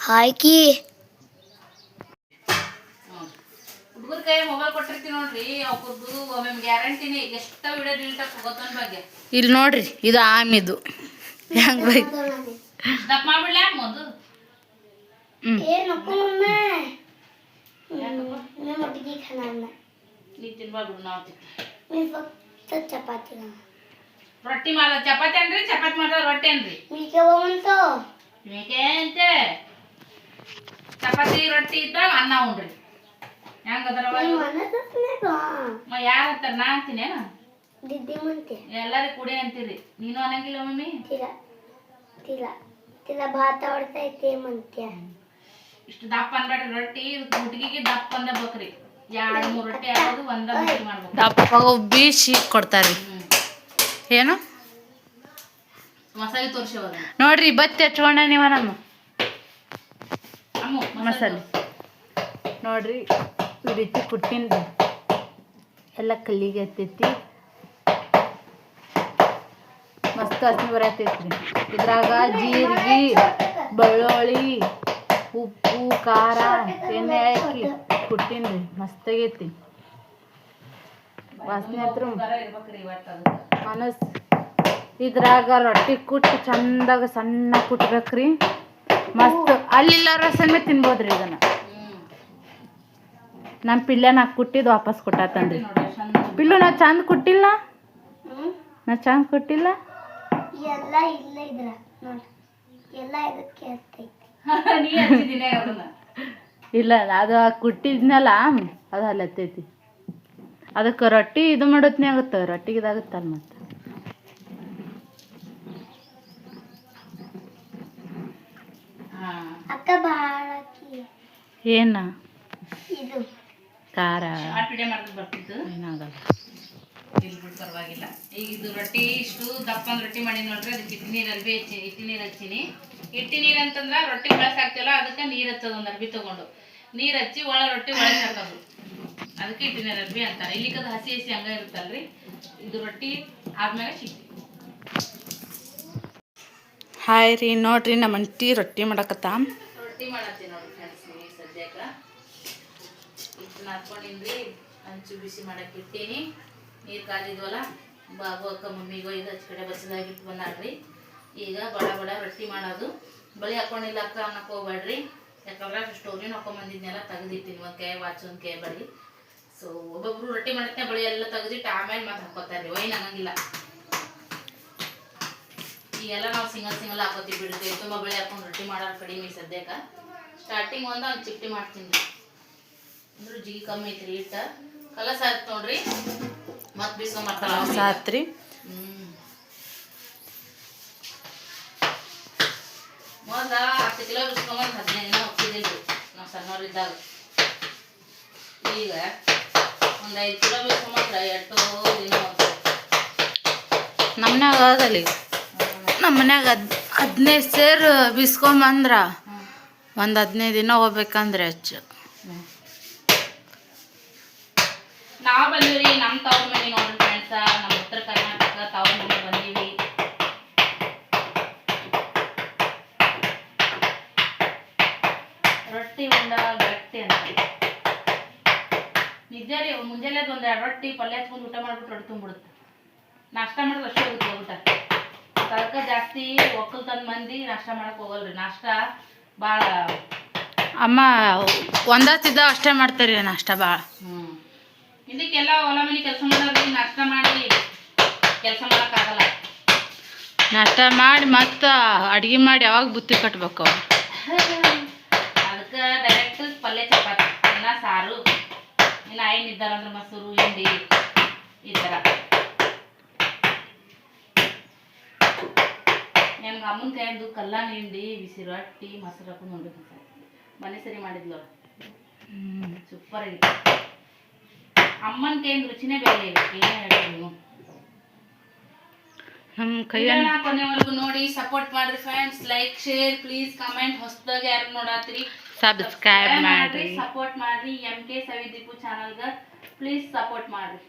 ಹಾಕಿ ಹುಡುಗರ ಕೈ ಮೊಬೈಲ್ ಕೊಟ್ಟಿರ್ತೀವಿ ನೋಡ್ರಿ ಅವ್ರದ್ದು ಒಮ್ಮೆ ಗ್ಯಾರಂಟಿನೇ ಎಷ್ಟು ವಿಡಿಯೋ ಡಿಲೀಟ್ ಆಗಿ ಗೊತ್ತೊಂದು ಬಗ್ಗೆ ಇಲ್ಲಿ ನೋಡ್ರಿ ಇದು ಆಮಿದು ಹೆಂಗ್ ಬೈ ದಪ್ಪ ಮಾಡ್ಬಿಡ್ಲಿ ಯಾಕೆ ಮೊದಲು ನೀ ತಿನ್ಬಾರ್ದು ನಾವು ಚಪಾತಿ ರೊಟ್ಟಿ ಮಾಡ ಚಪಾತಿ ಅನ್ರಿ ಚಪಾತಿ ಮಾಡಿದ ರೊಟ್ಟಿ ಅನ್ರಿ ಮೇಕೆ ಅಂತೆ ಚಪಾತಿ ರೊಟ್ಟಿ ಇದ್ದಾಗ ಅನ್ನ ಉಣ್ರಿ ಹೆಂಗದ್ರ ಯಾರು ಅಂತಾರ ನಾ ಅಂತೀನೇನ ಎಲ್ಲಾರು ಕುಡಿ ಅಂತೀರಿ ನೀನು ಅನ್ನಂಗಿಲ್ಲ ಮಮ್ಮಿ ಭಾತ ಹೊಡ್ತೈತೆ ಮಂತ್ಯ ಇಷ್ಟು ದಪ್ಪ ಅನ್ಬೇಡ್ರಿ ರೊಟ್ಟಿ ಹುಡುಗಿಗೆ ದಪ್ಪ ಅಂದ ಬೇಕ್ರಿ 2-3 ರೊಟ್ಟಿ ಆಗೋದು ಒಂದ ರೊಟ್ಟಿ ಮಾಡ್ಬೇಕು ದಪ್ಪ ಬೀಸಿ ಕೊಡ್ತಾರ್ರಿ ಏನು ಮಸಾಲೆ ತೋರಿಸೋದ ನೋಡ್ರಿ ಬತ್ತಿ ಹಚ್ಕೊಂಡ ನೀವ ನಮ್ಮ ಮಸಾಲೆ ನೋಡ್ರಿ ಈ ರೀತಿ ಕುಟ್ಟಿಂದ ಎಲ್ಲ ಕಲ್ಲಿಗೆ ಹತ್ತೈತಿ ಮಸ್ತ್ ಹಸಿ ಬರತೈತ್ರಿ ಇದ್ರಾಗ ಜೀರಿಗೆ ಬೆಳ್ಳುಳ್ಳಿ ಉಪ್ಪು ಖಾರ ಎಣ್ಣೆ ಹಾಕಿ ಕುಟ್ಟಿನ್ರಿ ಮಸ್ತಾಗೈತಿ ವಾಸನೆ ಹತ್ರ ಮನಸ್ ಇದ್ರಾಗ ರೊಟ್ಟಿ ಕುಟ್ಟಿ ಚಂದಾಗ ಸಣ್ಣ ಕುಟ್ಬೇಕ್ರಿ ಮಸ್ತ್ ಅಲ್ಲಿಲ್ಲಾರ ಸಮೇತ ತಿನ್ಬೋದ್ರಿ ಇದನ್ನ ನಮ್ಮ ಪಿಲ್ಲೆ ನಾ ಕುಟ್ಟಿದ್ದು ವಾಪಸ್ ಕೊಟ್ಟಾತಂದ್ರಿ ಪಿಲ್ಲು ನಾ ಚಂದ ಕುಟ್ಟಿಲ್ಲ ನಾ ಚಂದ ಕೊಟ್ಟಿಲ್ಲ ಎಲ್ಲ ಇಲ್ಲ ಇದ್ರ ನೋಡಿ ಎಲ್ಲ ಇದಕ್ಕೆ ಇಲ್ಲ ಅದು ಕುಟ್ಟಿದ್ನಲ್ಲ ಅದು ಹತ್ತೈತಿ ಅದಕ್ಕೆ ರೊಟ್ಟಿ ಇದು ಮಾಡೋತ್ನೇ ಆಗುತ್ತೆ ರೊಟ್ಟಿಗೆ ಇದಾಗುತ್ತಲ್ಲ ಮತ್ತೆ ಅಕ್ಕ ಭಾಳ ಏನ ಇದು ಖಾರ ಏನಾಗಲ್ಲ ಪರವಾಗಿಲ್ಲ ಈಗ ಇದು ರೊಟ್ಟಿ ಇಷ್ಟು ದಪ್ಪಂದು ರೊಟ್ಟಿ ಮಾಡಿ ನೋಡ್ರಿ ಅದಕ್ಕೆ ಹಿಟ್ಟು ನೀರಲ್ಲಿ ಹಿಟ್ಟು ನೀರು ಹಚ್ಚಿನಿ ಹಿಟ್ಟು ನೀರು ಅಂತಂದ್ರೆ ರೊಟ್ಟಿ ಬಳಸಿ ಹಾಕ್ತೀವಲ್ಲ ಅದಕ್ಕೆ ನೀರು ಹಚ್ಚೋದು ಒಂದು ಅರ್ಬಿ ತಗೊಂಡು ನೀರು ಹಚ್ಚಿ ಒಳ ರೊಟ್ಟಿ ಒಳಗೆ ಹಾಕೋದು ಅದಕ್ಕೆ ಹಿಟ್ಟು ನೀರು ಅರ್ಬಿ ಅಂತಾರೆ ಇಲ್ಲಿಕದು ಹಸಿ ಹಸಿ ಹಂಗ ಇರುತ್ತಲ್ರಿ ಇದು ರೊಟ್ಟಿ ಆದ್ಮೇಲೆ ಸಿಕ್ತಿ ಹಾಯ್ ರೀ ನೋಡ್ರಿ ನಮ್ಮ ಅಂಟಿ ರೊಟ್ಟಿ ಮಾಡಕತ್ತ ರೊಟ್ಟಿ ಮಾಡತ್ತೀನಿ ನೋಡ್ರಿ ಫ್ರೆಂಡ್ಸ್ ನೀವು ಸದ್ಯಕ್ಕೆ ಹಿಟ್ಟನ್ನ ಹಾಕ್ಕೊಂಡಿನ್ರಿ ಹಂಚು ಬಿಸಿ ಮಾಡಕ್ಕೆ ಇಟ್ಟೀನಿ ನೀರು ಕಾದಿದ್ವಲ್ಲ ಬಾಬು ಅಕ್ಕ ಮಮ್ಮಿಗೋ ಇದು ಹಚ್ಚ ಕಡೆ ಬಸದಾಗಿಟ್ಟು ಬಂದಾಡ್ರಿ ಈಗ ಬಡ ಬಡ ರೊಟ್ಟಿ ಮಾಡೋದು ಬಳಿ ಹಾಕ್ಕೊಂಡಿಲ್ಲ ಅಕ್ಕ ಅನ್ನಕ್ಕೆ ಹೋಗ್ಬೇಡ್ರಿ ಯಾಕಂದ್ರೆ ಸ್ಟೋರಿನ ಹಾಕೊಂಬಂದಿದ್ನೆಲ್ಲ ತೆಗೆದಿಟ್ಟಿನಿ ಒಂದು ಕೈ ವಾಚ್ ಒಂದು ಕೈ ಬಳಿ ಸೊ ಒಬ್ಬೊಬ್ರು ರೊಟ್ಟಿ ಮಾಡತ್ತೆ ಬಳಿ ಎಲ್ಲ ತೆಗೆದಿಟ್ಟು ಆಮೇಲೆ ಮತ್ತೆ ಹಾಕೋತಾರೆ ವೈನ್ ಅನ್ನಂಗಿಲ್ಲ ಈಗೆಲ್ಲ ನಾವು ಸಿಂಗಲ್ ಹಾಕೋತೀವಿ ಬಿಡ್ತೀವಿ ತುಂಬ ಬಳಿ ಹಾಕೊಂಡು ರೊಟ್ಟಿ ಮಾಡೋದು ಕಡಿಮೆ ಸದ್ಯಕ್ಕೆ ಸ್ಟಾರ್ಟಿಂಗ್ ಒಂದು ಚಿಟ್ಟಿ ಮಾಡ್ತೀನಿ ಅಂದ್ರೆ ಜಿಗಿ ಕಮ್ಮಿ ಐತ್ರಿ ಹಿಟ್ಟು ಕಲಸ ಆಯ್ತು ನೋಡ್ರಿ ಮತ್ತೆ ಬಿಸ್ಕೊಂಬರ್ತಾರ ಸಾತ್ರಿ ಮೊದಲ 10 ಕಿಲೋ ಬಿಸ್ಕೊಂಬಂದು 15 ದಿನ ಹೋಗ್ತಿದ್ದಿಲ್ರಿ ನಾವು ಸಣ್ಣವ್ರಿದ್ದಾಗ ಈಗ ಒಂದು 5 ಕಿಲೋ ಬಿಸ್ಕೊಂಬಂದ್ರೆ ಎಷ್ಟೋ ದಿನ ಹೋಗ್ತದೆ ನಮ್ಮನ್ಯಾಗ ಅದಲ್ಲ ನಮ್ಮ ಮನ್ಯಾಗ 15 ಸೇರು ಬಿಸ್ಕೊಂಬಂದ್ರ ಒಂದು 15 ದಿನ ಹೋಗ್ಬೇಕಂದ್ರೆ ಹೆಚ್ಚು ನಾವು ಬಂದಿವ್ರಿ ನಮ್ಮ ತವ್ರ ಮನೆ ನೋಡ್ರಿ ಫ್ರೆಂಡ್ಸ ನಮ್ಮ ಉತ್ತರ ಕರ್ನಾಟಕ ತವ್ರ ಮನೆ ಬಂದೀವಿ ರೊಟ್ಟಿ ಉಂಡ ಗಟ್ಟಿ ಅಂತ ನಿಜ ರೀ ಮುಂಜಾನೆ ಒಂದು 2 ರೊಟ್ಟಿ ಪಲ್ಯ ಹಚ್ಕೊಂಡು ಊಟ ಮಾಡ್ಬಿಟ್ಟು ರೊಟ್ಟಿ ತುಂಬಿಡುತ್ತೆ ನಾಷ್ಟ ಮಾಡೋದು ಅಷ್ಟೇ ಹೋಗುತ್ತೆ ಊಟ ಅದಕ್ಕೆ ಜಾಸ್ತಿ ಒಕ್ಕಲ್ತನ ಮಂದಿ ನಾಷ್ಟ ಮಾಡಕ್ಕೆ ಹೋಗಲ್ರಿ ನಾಷ್ಟ ಭಾಳ ಅಮ್ಮ ಒಂದತ್ತಿದ್ದ ಅಷ್ಟೇ ಮಾಡ್ತಾರೆ ನಾಷ್ಟ ಭಾಳ ಇದಕ್ಕೆಲ್ಲ ಹೊಲ ಮನೆ ಕೆಲಸ ಮಾಡೋದ್ರಿಗೆ ನಾಷ್ಟ ಮಾಡಿ ಕೆಲಸ ಮಾಡೋಕ್ಕಾಗಲ್ಲ ನಾಷ್ಟ ಮಾಡಿ ಮತ್ತು ಅಡುಗೆ ಮಾಡಿ ಯಾವಾಗ ಬುತ್ತಿ ಕಟ್ಬೇಕು ಅದಕ್ಕೆ ಡೈರೆಕ್ಟ್ ಪಲ್ಯ ಚಪಾತಿ ಅನ್ನ ಸಾರು ಇನ್ನು ಏನಿದ್ದಾರಂದ್ರೆ ಮೊಸರು ಹಿಂಡಿ ಈ ಥರ ನಮ್ಗೆ ಅಮ್ಮನ ಕೈಯದು ಕಲ್ಲಾನ ಹಿಂಡಿ ಬಿಸಿ ರೊಟ್ಟಿ ಮೊಸರು ಹಾಕೊಂಡು ನೋಡ್ಬೇಕು ಮನೆ ಸರಿ ಮಾಡಿದ್ಲು ಸೂಪರ್ ಆಗಿತ್ತು ಅಮ್ಮನ ಕೈಯಿಂದ ರುಚಿನೇ ಬೇರೆ ಇರುತ್ತೆ ಏನೇ ಹೇಳಿ ನೀವು ನಮ್ಮ ಕೈ ಕೊನೆವರೆಗೂ ನೋಡಿ ಸಪೋರ್ಟ್ ಮಾಡ್ರಿ friends like share please comment ಹೊಸದಾಗ ಯಾರು ನೋಡತ್ರಿ ಸಬ್ಸ್ಕ್ರೈಬ್ ಮಾಡ್ರಿ ಸಪೋರ್ಟ್ ಮಾಡ್ರಿ MK ಸವಿದೀಪು ಚಾನಲ್ಗೆ ಪ್ಲೀಸ್ ಸಪೋರ್ಟ್ ಮಾಡ್ರಿ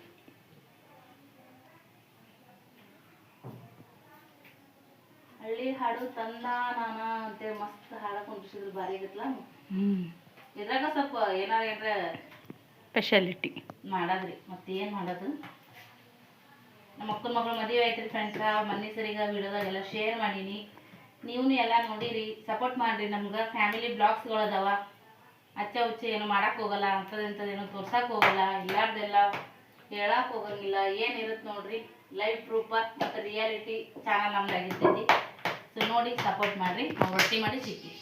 ಹಳ್ಳಿ ಹಾಡು ತಂದ ನಾನ ಅಂತೇಳಿ ಮಸ್ತ್ ಹಾಡ ಕುಂಡ್ರಿಸಿದ್ರು ಭಾರಿ ಆಗತ್ತಲ್ಲ. ಇದ್ರಾಗ ಸ್ವಲ್ಪ ಏನಾರ ಸ್ಪೆಷಾಲಿಟಿ ಮಾಡದ್ರಿ, ಮತ್ತೇನು ಮಾಡೋದು. ನಮ್ಮ ಅಕ್ಕನ ಮಗಳು ಮದುವೆ ಆಯ್ತು ರೀ ಫ್ರೆಂಡ್ಸ. ಮೊನ್ನೆ ಸರಿಗ ವಿಡಿಯೋದಾಗೆಲ್ಲ ಶೇರ್ ಮಾಡೀನಿ. ನೀವು ಎಲ್ಲ ನೋಡಿರಿ, ಸಪೋರ್ಟ್ ಮಾಡಿರಿ ನಮ್ಗೆ. ಫ್ಯಾಮಿಲಿ ಬ್ಲಾಗ್ಸ್ಗಳು ಅದಾವ, ಅಚ್ಚ ಉಚ್ಚ ಏನು ಮಾಡಕ್ಕೆ ಹೋಗಲ್ಲ, ಅಂಥದ್ದೇನು ತೋರ್ಸಕ್ಕೆ ಹೋಗಲ್ಲ, ಇಲ್ಲಾರ್ದೆಲ್ಲ ಹೇಳಕ್ಕೆ ಹೋಗಂಗಿಲ್ಲ. ಏನಿರುತ್ತೆ ನೋಡ್ರಿ, ಲೈವ್ ಪ್ರೂಫ ಮತ್ತು ರಿಯಾಲಿಟಿ ಚಾನಲ್ ನಮ್ದಾಗಿರ್ತೈತಿ. ಸೊ ನೋಡಿ ಸಪೋರ್ಟ್ ಮಾಡಿರಿ. ನಾವು ರೊಟ್ಟಿ ಮಾಡಿ ಸಿಗ್ತೀವಿ.